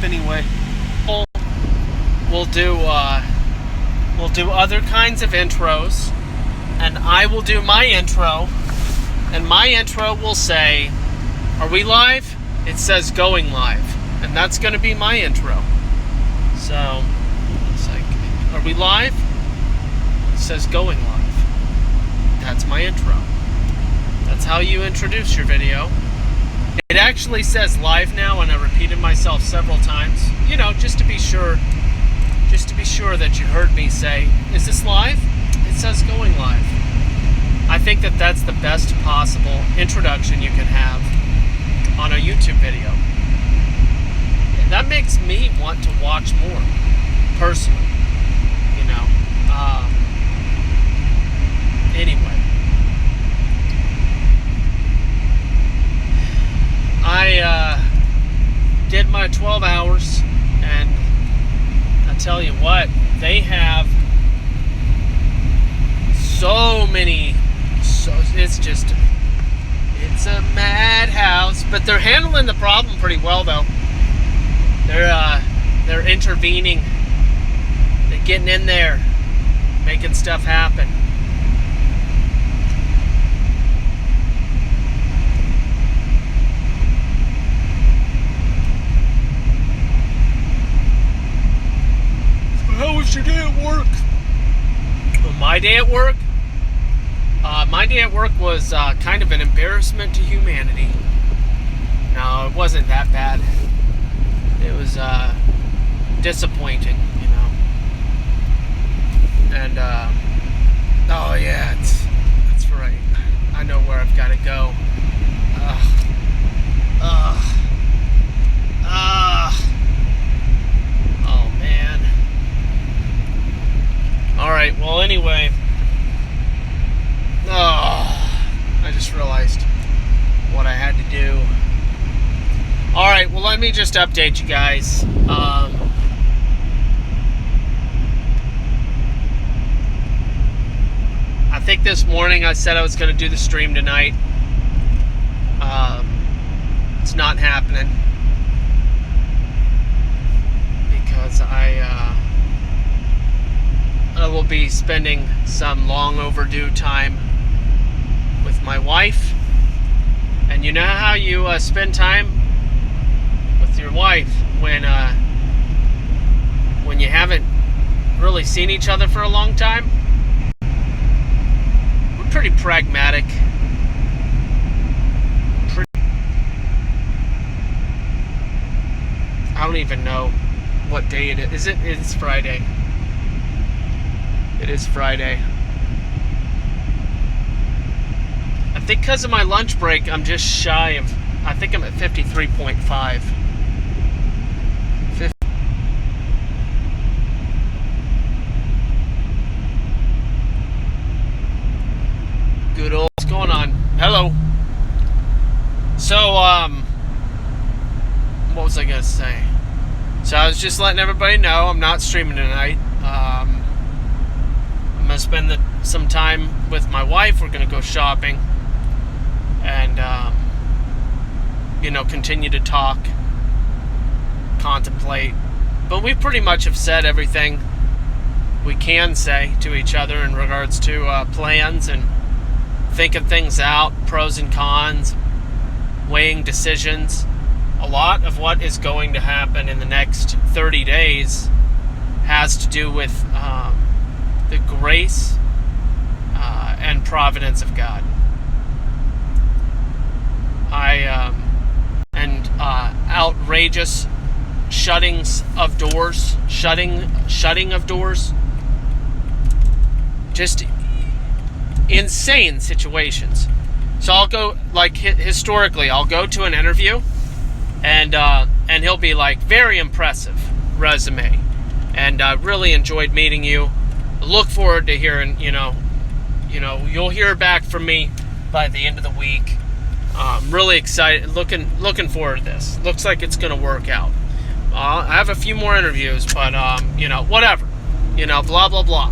up anyway. We'll do other kinds of intros, and I will do my intro, and my intro will say, "Are we live?" It says "going live," and that's going to be my intro. So it's like, "Are we live?" It says "going live." That's my intro. That's how you introduce your video. It actually says live now, and I repeated myself several times, just to be sure that you heard me say, "Is this live?" It says "going live." I think that that's the best possible introduction you can have on a YouTube video. That makes me want to watch more, personally, Anyway. I did my 12 hours, and I tell you what, they have it's a madhouse, but they're handling the problem pretty well, though. They're intervening, they're getting in there, making stuff happen. How was your day at work? Well, my day at work? My day at work was kind of an embarrassment to humanity. No, it wasn't that bad. It was disappointing, And, oh yeah, that's right. I know where I've got to go. Oh man. Alright, well anyway. I just realized what I had to do. Alright, well let me just update you guys. I think this morning I said I was going to do the stream tonight. It's not happening. Because I will be spending some long overdue time with my wife. And you know how you spend time with your wife when you haven't really seen each other for a long time? We're pretty pragmatic. I don't even know what day it is. It's Friday. It is Friday. I think because of my lunch break, I'm just shy of, I think I'm at 53.5. Good old, what's going on? Hello. So, what was I going to say? So I was just letting everybody know I'm not streaming tonight. I'm going to spend some time with my wife. We're going to go shopping. And, continue to talk, contemplate. But we pretty much have said everything we can say to each other in regards to plans and thinking things out, pros and cons, weighing decisions. A lot of what is going to happen in the next 30 days has to do with the grace and providence of God. Outrageous shutting of doors, just insane situations. So I'll go, historically, I'll go to an interview, and he'll be like, "Very impressive resume, and really enjoyed meeting you. Look forward to hearing, you'll hear back from me by the end of the week. Really excited, looking forward to this. Looks like it's going to work out. I have a few more interviews, but, whatever. Blah, blah, blah."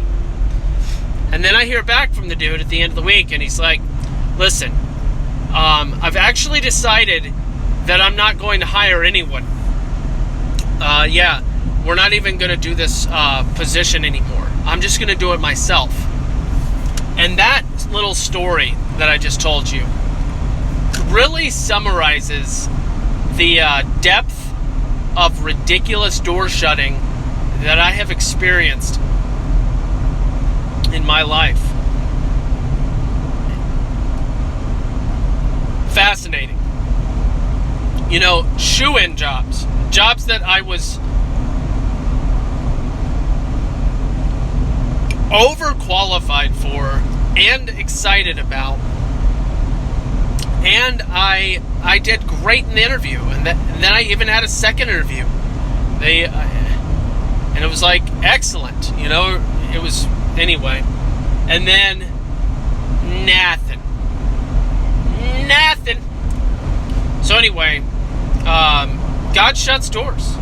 And then I hear back from the dude at the end of the week, and he's like, "Listen, I've actually decided that I'm not going to hire anyone yeah, we're not even going to do this position anymore. I'm just going to do it myself. And that little story that I just told you really summarizes the depth of ridiculous door shutting that I have experienced in my life. Fascinating. You know, shoe-in jobs that I was overqualified for and excited about, and I did great in the interview, and then I even had a second interview. And it was like excellent, you know. It was anyway, and then nothing. So anyway, God shuts doors.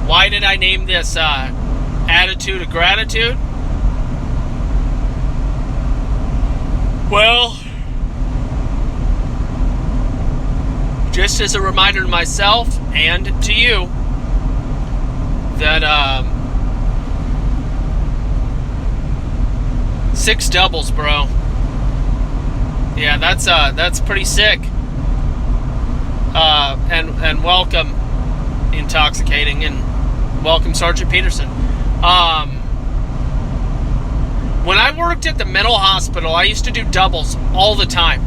Why did I name this attitude of gratitude? Well, just as a reminder to myself and to you that 6 doubles, bro. Yeah, that's pretty sick. And welcome, Intoxicating, and welcome, Sergeant Peterson. When I worked at the mental hospital, I used to do doubles all the time.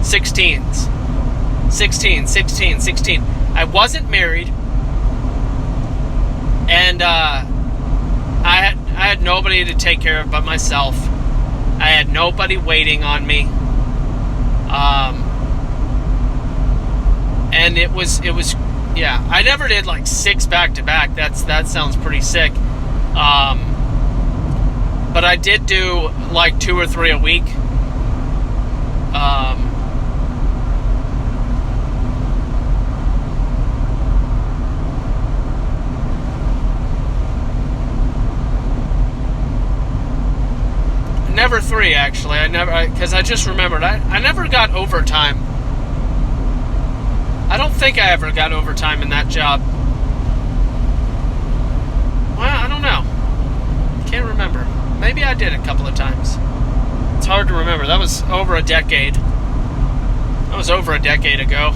16s. 16. I wasn't married, and I had nobody to take care of but myself. I had nobody waiting on me. And it was yeah, I never did like 6 back-to-back. That sounds pretty sick. But I did do like 2 or 3 a week. Never 3, actually. Because I just remembered, I never got overtime. I don't think I ever got overtime in that job. Well, I don't know. Can't remember. Maybe I did a couple of times. It's hard to remember. That was over a decade. That was over a decade ago.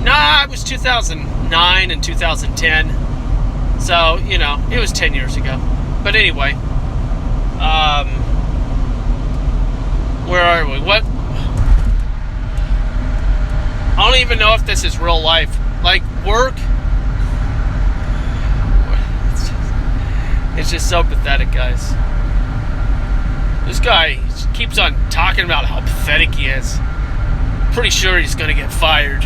Nah, it was 2009 and 2010. So, you know, it was 10 years ago. But anyway, where are we? What? I don't even know if this is real life. Like, work. It's just so pathetic, guys. This guy keeps on talking about how pathetic he is. Pretty sure he's going to get fired.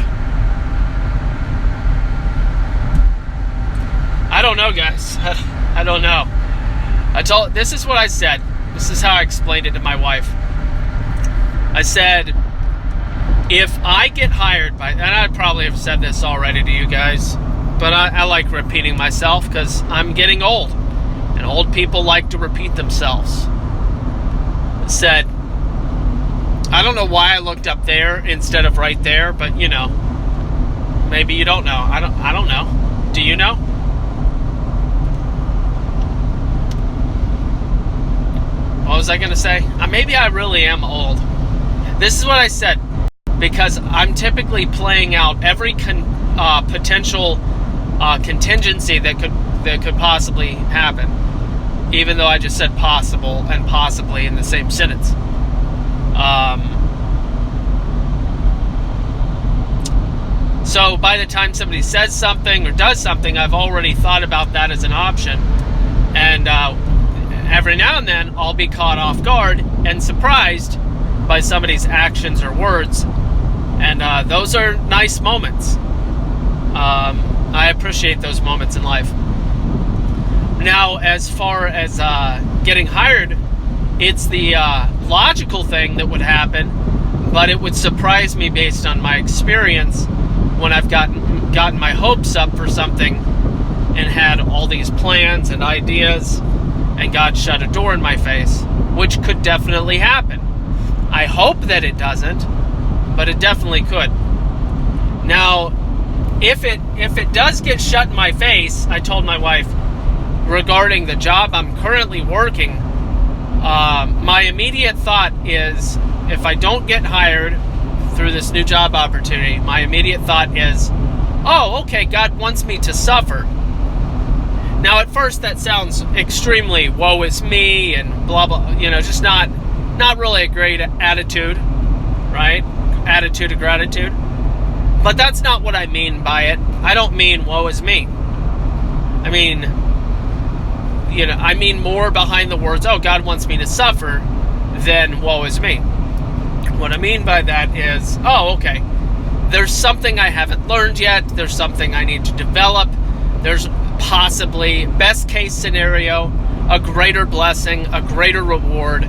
I don't know, guys. I don't know. This is what I said. This is how I explained it to my wife. I said, if I get hired by, and I probably have said this already to you guys, but I like repeating myself because I'm getting old, and old people like to repeat themselves. I said, I don't know why I looked up there instead of right there, but you know, maybe you don't know. I don't know. Do you know? What was I going to say? Maybe I really am old. This is what I said, because I'm typically playing out every potential contingency that could possibly happen, even though I just said possible and possibly in the same sentence. So by the time somebody says something or does something, I've already thought about that as an option, and every now and then I'll be caught off guard and surprised by somebody's actions or words, and those are nice moments. I appreciate those moments in life. Now, as far as getting hired, it's the logical thing that would happen, but it would surprise me based on my experience when I've gotten my hopes up for something and had all these plans and ideas, and God shut a door in my face, which could definitely happen. I hope that it doesn't, but it definitely could. Now, if it does get shut in my face, I told my wife regarding the job I'm currently working, my immediate thought is, if I don't get hired through this new job opportunity, my immediate thought is, oh, okay, God wants me to suffer. Now, at first, that sounds extremely woe is me and blah, blah, just not really a great attitude, right? Attitude of gratitude. But that's not what I mean by it. I don't mean woe is me. I mean, I mean more behind the words, oh, God wants me to suffer, than woe is me. What I mean by that is, oh, okay, there's something I haven't learned yet. There's something I need to develop. There's possibly, best case scenario, a greater blessing, a greater reward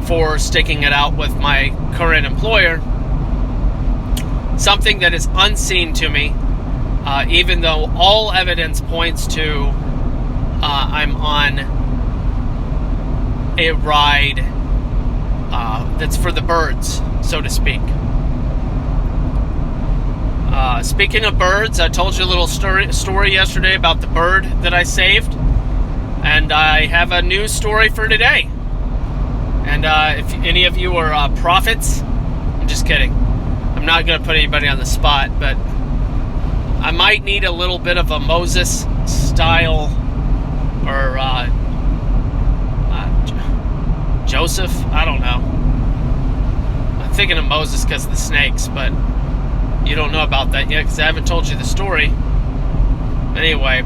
for sticking it out with my current employer. Something that is unseen to me, even though all evidence points to I'm on a ride that's for the birds, so to speak. Speaking of birds, I told you a little story yesterday about the bird that I saved, and I have a new story for today. And if any of you are prophets, I'm just kidding. I'm not going to put anybody on the spot, but I might need a little bit of a Moses style, or Joseph, I don't know. I'm thinking of Moses because of the snakes, but you don't know about that yet because I haven't told you the story. Anyway,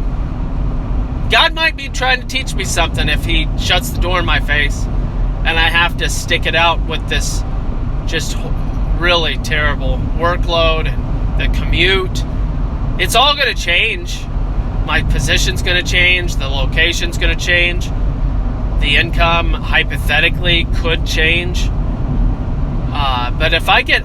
God might be trying to teach me something if he shuts the door in my face and I have to stick it out with this just really terrible workload and the commute. It's all going to change. My position's going to change. The location's going to change. The income, hypothetically, could change. But if I get...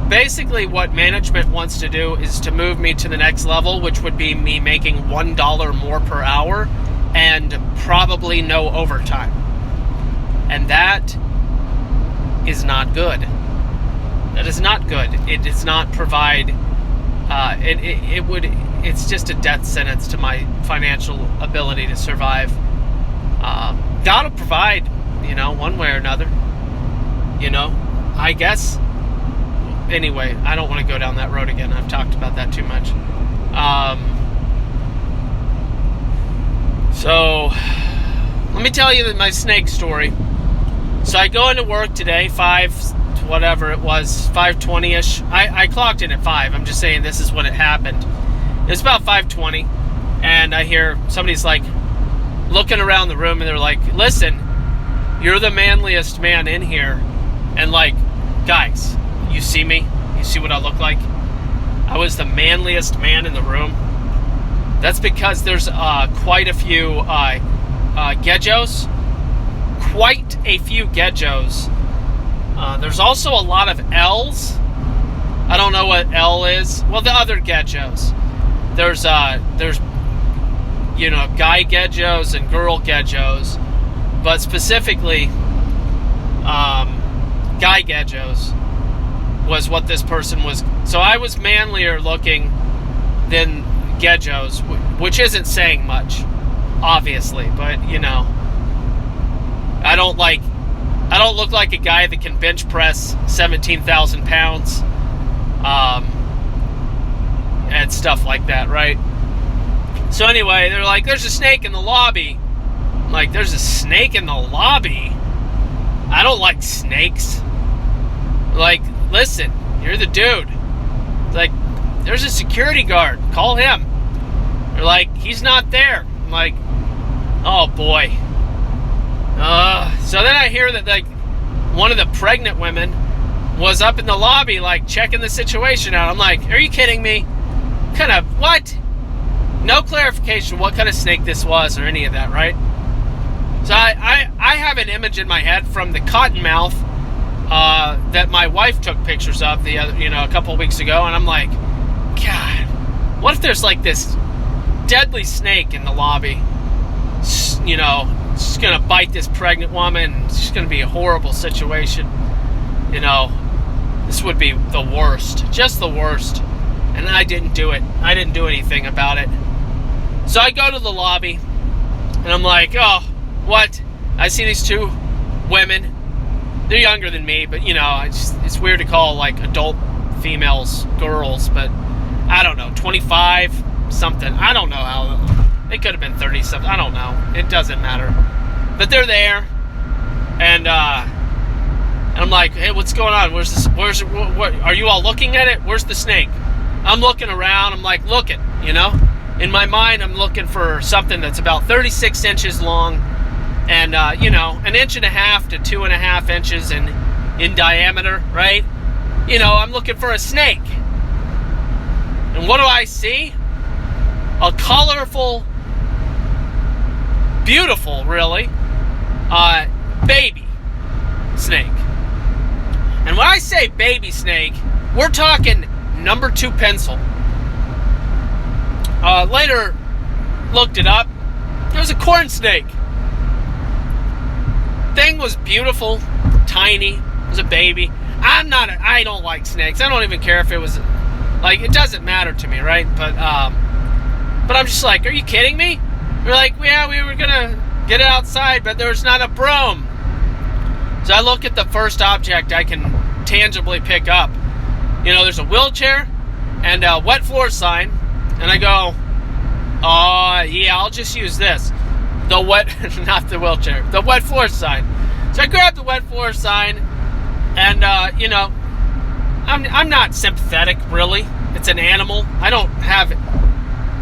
Basically, what management wants to do is to move me to the next level, which would be me making $1 more per hour and probably no overtime. And that is not good. That is not good. It does not provide... It's just a death sentence to my financial ability to survive. God will provide, one way or another. I guess. Anyway, I don't want to go down that road again. I've talked about that too much. So, let me tell you my snake story. So I go into work today, 5:20-ish. I clocked in at 5. I'm just saying this is when it happened. It's about 5:20, and I hear somebody's like looking around the room, and they're like, listen, you're the manliest man in here. And like, guys, you see me? You see what I look like? I was the manliest man in the room. That's because there's quite a few gejos. Quite a few gejos. There's also a lot of L's. I don't know what L is. Well, the other gejos. There's guy gejos and girl gejos. But specifically, guy gejos was what this person was. So I was manlier looking than gejos, which isn't saying much, obviously, but I don't look like a guy that can bench press 17,000 pounds and stuff like that, right? So anyway, they're like, there's a snake in the lobby. I'm like, there's a snake in the lobby? I don't like snakes. Like, listen, you're the dude. Like, there's a security guard. Call him. They're like, he's not there. I'm like, oh boy. So then I hear that like one of the pregnant women was up in the lobby like checking the situation out. I'm like, are you kidding me? Kind of what? No clarification what kind of snake this was or any of that, right? So I have an image in my head from the cottonmouth that my wife took pictures of a couple of weeks ago, and I'm like, God, what if there's like this deadly snake in the lobby? It's gonna bite this pregnant woman. It's just gonna be a horrible situation. This would be the worst, just the worst. And I didn't do it. I didn't do anything about it. So I go to the lobby, and I'm like, oh, what? I see these two women. They're younger than me, but, it's weird to call, like, adult females girls, but I don't know, 25 something. I don't know how. They could have been 30 something. I don't know. It doesn't matter. But they're there, and I'm like, hey, what's going on? What are you all looking at it? Where's the snake? I'm looking around. I'm like, looking, In my mind, I'm looking for something that's about 36 inches long and, an inch and a half to 2.5 inches in diameter, right? I'm looking for a snake. And what do I see? A colorful, beautiful, really, baby snake. And when I say baby snake, we're talking number 2 pencil. Later, looked it up. It was a corn snake. Thing was beautiful, tiny. It was a baby. I don't like snakes. I don't even care if it was, it doesn't matter to me, right? But I'm just like, are you kidding me? We're like, yeah, we were gonna get it outside, but there's not a broom. So I look at the first object I can tangibly pick up. There's a wheelchair and a wet floor sign, and I go, yeah, I'll just use this. Not the wheelchair, the wet floor sign. So I grab the wet floor sign, and I'm not sympathetic, really. It's an animal. I don't have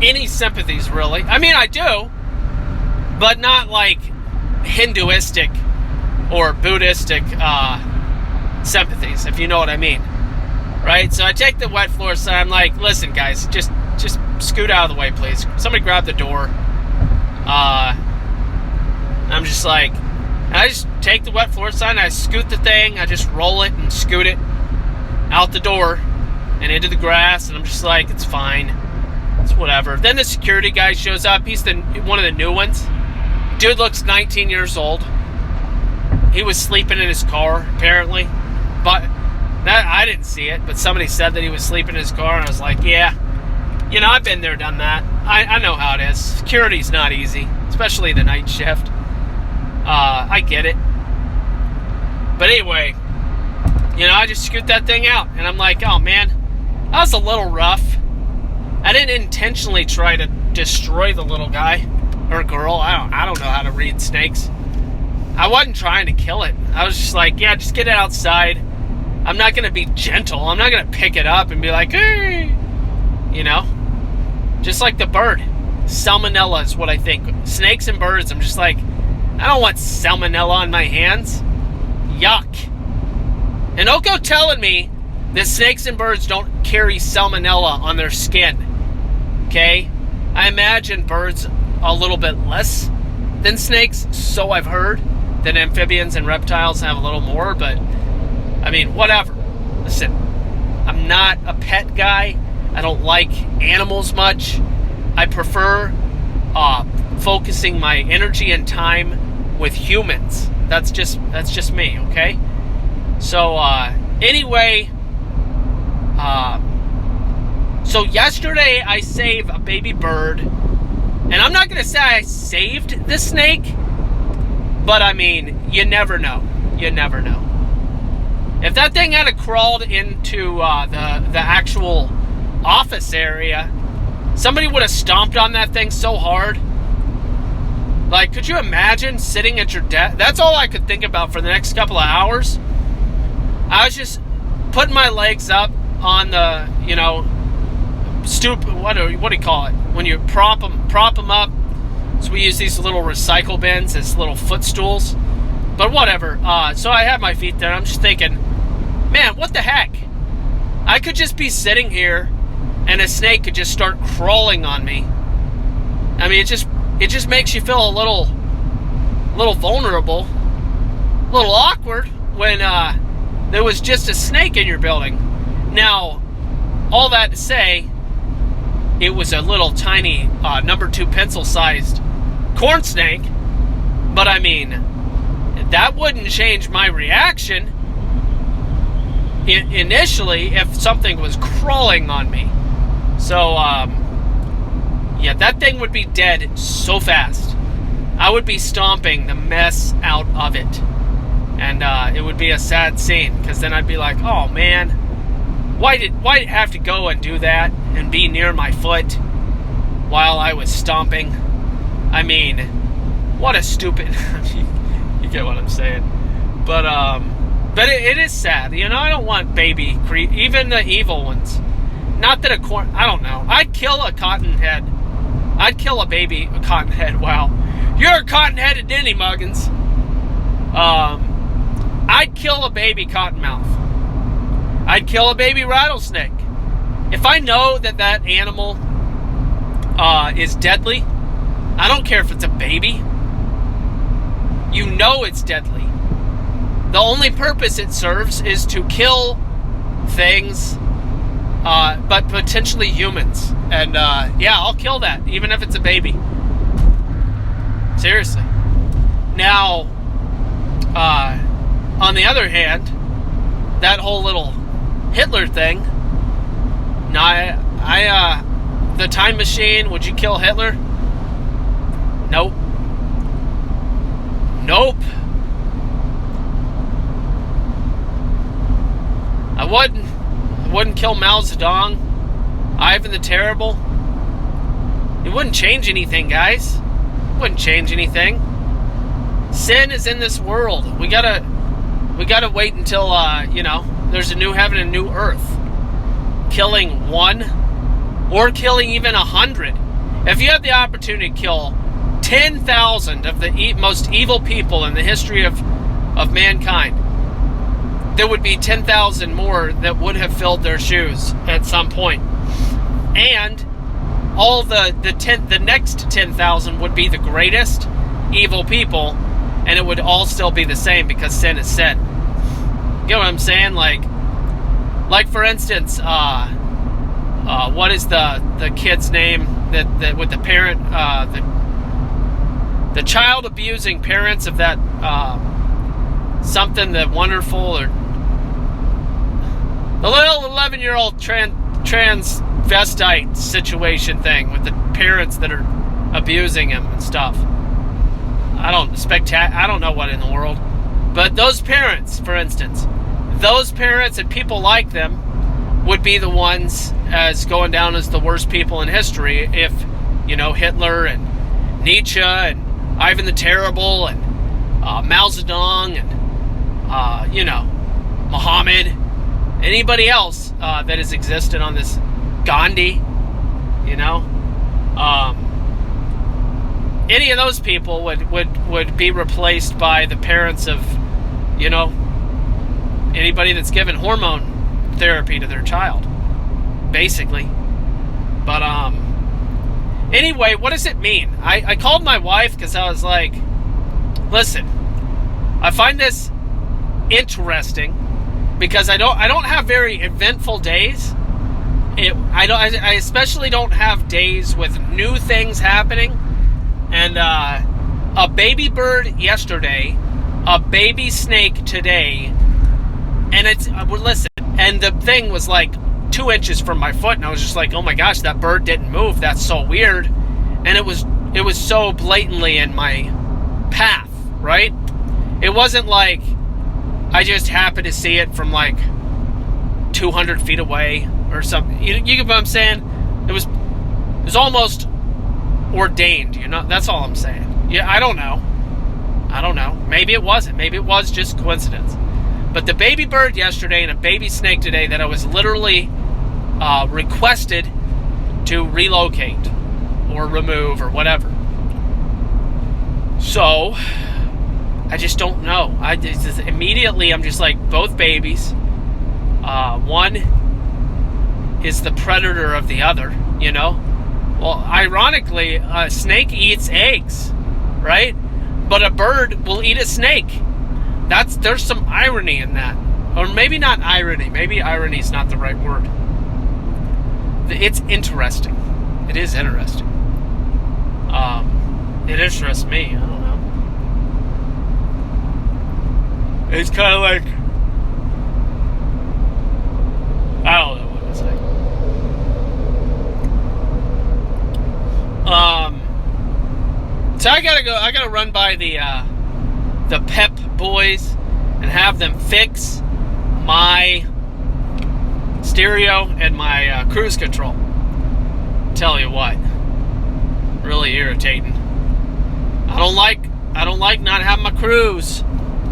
any sympathies, really. I mean, I do, but not like Hinduistic or Buddhistic sympathies, if you know what I mean. Right? So I take the wet floor sign. I'm like, listen, guys, just scoot out of the way, please. Somebody grab the door. I'm just like, I just take the wet floor sign, I scoot the thing, I just roll it and scoot it out the door and into the grass, and I'm just like, it's fine. It's whatever. Then the security guy shows up. He's one of the new ones. Dude looks 19 years old. He was sleeping in his car, apparently. But I didn't see it, but somebody said that he was sleeping in his car, and I was like, yeah. I've been there, done that. I know how it is. Security's not easy, especially the night shift. I get it. But anyway, I just scoot that thing out, and I'm like, oh man, that was a little rough. I didn't intentionally try to destroy the little guy or girl. I don't know how to read snakes. I wasn't trying to kill it. I was just like, yeah, just get it outside. I'm not going to be gentle. I'm not going to pick it up and be like, hey, just like the bird. Salmonella is what I think. Snakes and birds, I'm just like, I don't want salmonella on my hands. Yuck. And don't go telling me that snakes and birds don't carry salmonella on their skin. Okay? I imagine birds a little bit less than snakes, so I've heard that amphibians and reptiles have a little more, but I mean, whatever. Listen, I'm not a pet guy. I don't like animals much. I prefer focusing my energy and time with humans. That's just me, okay? So anyway, so yesterday I saved a baby bird, and I'm not gonna say I saved the snake, but I mean, you never know. You never know. If that thing had crawled into the actual office area, somebody would have stomped on that thing so hard. Like, could you imagine sitting at your desk? That's all I could think about for the next couple of hours. I was just putting my legs up on the, what do you call it? When you prop them up. So we use these little recycle bins as little footstools. But whatever. So I have my feet there. I'm just thinking, man, what the heck? I could just be sitting here and a snake could just start crawling on me. I mean, it just makes you feel a little vulnerable, a little awkward when there was just a snake in your building. Now, all that to say, it was a little tiny number 2 pencil-sized corn snake, but I mean, that wouldn't change my reaction initially if something was crawling on me. So, yeah, that thing would be dead so fast. I would be stomping the mess out of it. And it would be a sad scene, because then I'd be like, oh man, why did it have to go and do that and be near my foot while I was stomping? I mean, what a stupid... You get what I'm saying. But it is sad. You know, I don't want baby even the evil ones. Not that I don't know. I'd kill a cottonhead. I'd kill a cottonhead. Wow. You're a cotton-headed ninny muggins. I'd kill a baby cottonmouth. I'd kill a baby rattlesnake. If I know that animal is deadly, I don't care if it's a baby. You know it's deadly. The only purpose it serves is to kill things, but potentially humans. And yeah, I'll kill that, even if it's a baby. Seriously. Now, on the other hand, that whole little Hitler thing. Now, the time machine, would you kill Hitler? Nope. Nope. I wouldn't kill Mao Zedong, Ivan the Terrible. It wouldn't change anything, guys. It wouldn't change anything. Sin is in this world. We gotta wait until there's a new heaven and new earth. Killing one, or killing even 100. If you had the opportunity to kill 10,000 of the most evil people in the history of mankind, there would be 10,000 more that would have filled their shoes at some point. And all the next 10,000 would be the greatest evil people, and it would all still be the same, because sin is sin. You know what I'm saying? Like for instance, what is the kid's name that with the parent, the child abusing parents of that something, the wonderful, or the little 11-year-old transvestite situation thing with the parents that are abusing him and stuff. I don't know what in the world. But those parents, for instance, those parents and people like them would be the ones as going down as the worst people in history if, Hitler and Nietzsche and Ivan the Terrible and Mao Zedong and, Muhammad, anybody else that has existed on this, Gandhi, any of those people would be replaced by the parents of, anybody that's given hormone therapy to their child, basically. But anyway, what does it mean? I called my wife because I was like, listen, I find this interesting because I don't have very eventful days. I especially don't have days with new things happening. And a baby bird yesterday, a baby snake today, and listen, and the thing was like 2 inches from my foot, and I was just like, oh my gosh, that bird didn't move. That's so weird. And it was so blatantly in my path, right? It wasn't like I just happened to see it from like 200 feet away or something. You get what I'm saying? It was almost ordained, that's all I'm saying. Yeah, I don't know. Maybe it wasn't. Maybe it was just coincidence. But the baby bird yesterday and a baby snake today that I was literally requested to relocate or remove or whatever. So I just don't know. Immediately I'm just like, both babies. One is the predator of the other, Well, ironically, a snake eats eggs, right? But a bird will eat a snake. There's some irony in that. Or maybe not irony. Maybe irony is not the right word. It's interesting. It is interesting. It interests me. I don't know. It's kind of like, I don't know what to say. So I gotta run by the Pep boys and have them fix my stereo and my cruise control. Tell you what, really irritating. I don't like not having my cruise.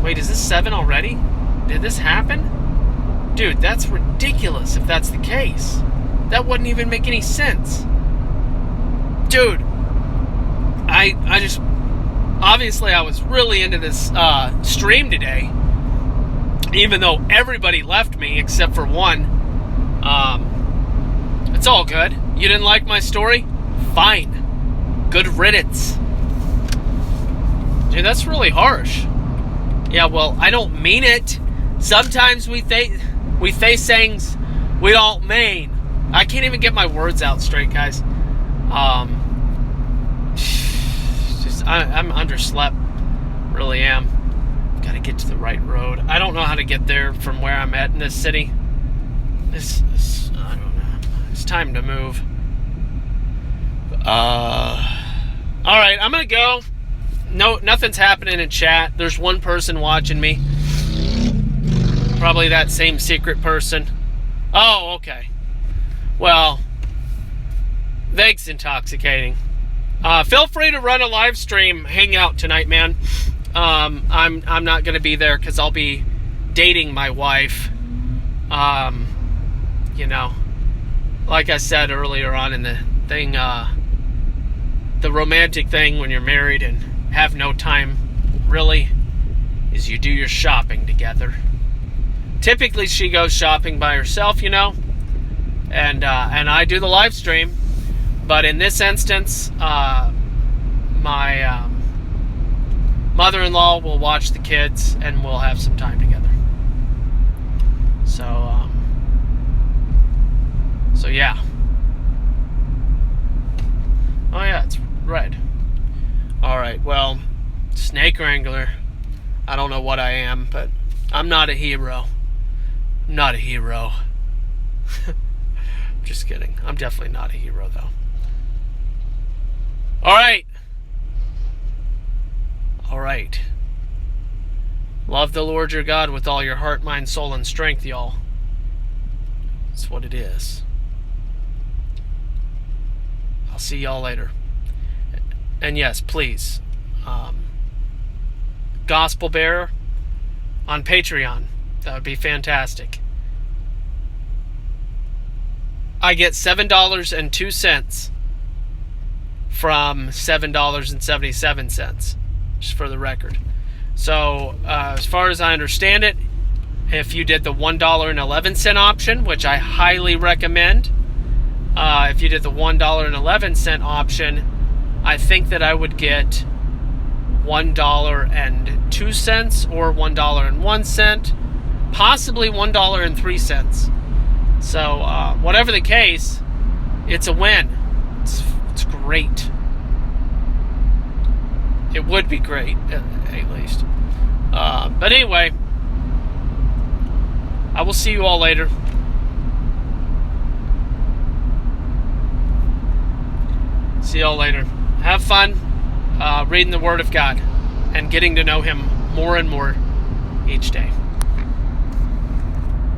Wait, is this 7 already? Did this happen? Dude, that's ridiculous if that's the case. That wouldn't even make any sense. Dude, I just, obviously I was really into this stream today, even though everybody left me except for one. It's all good. You didn't like my story? Fine. Good riddance. Dude, that's really harsh. Yeah, well, I don't mean it. Sometimes we face things we don't mean. I can't even get my words out straight, guys. I'm underslept. Really am. Gotta get to the right road. I don't know how to get there from where I'm at in this city. I don't know. It's time to move. Alright, I'm gonna go. No, nothing's happening in chat. There's one person watching me. Probably that same secret person. Oh, okay. Well, thanks, Intoxicating. Feel free to run a live stream hangout tonight, man. I'm not gonna be there because I'll be dating my wife. You know, like I said earlier on in the thing, the romantic thing when you're married and have no time, really, is you do your shopping together. Typically, she goes shopping by herself, you know, and I do the live stream. But in this instance, my mother-in-law will watch the kids, and we'll have some time together. So yeah. Oh yeah, it's red. All right, well, snake wrangler. I don't know what I am, but I'm not a hero. I'm not a hero. Just kidding. I'm definitely not a hero, though. All right. All right. Love the Lord your God with all your heart, mind, soul, and strength, y'all. That's what it is. I'll see y'all later. And yes, please, Gospel Bearer on Patreon. That would be fantastic. I get $7.02 from $7.77, just for the record. So, as far as I understand it, if you did the $1.11 option, which I highly recommend, if you did the $1.11 option, I think that I would get $1.02 or $1.01, possibly $1.03. So, whatever the case, it's a win. It's great. It would be great, at least. But anyway, I will see you all later. See y'all later. Have fun reading the Word of God and getting to know Him more and more each day.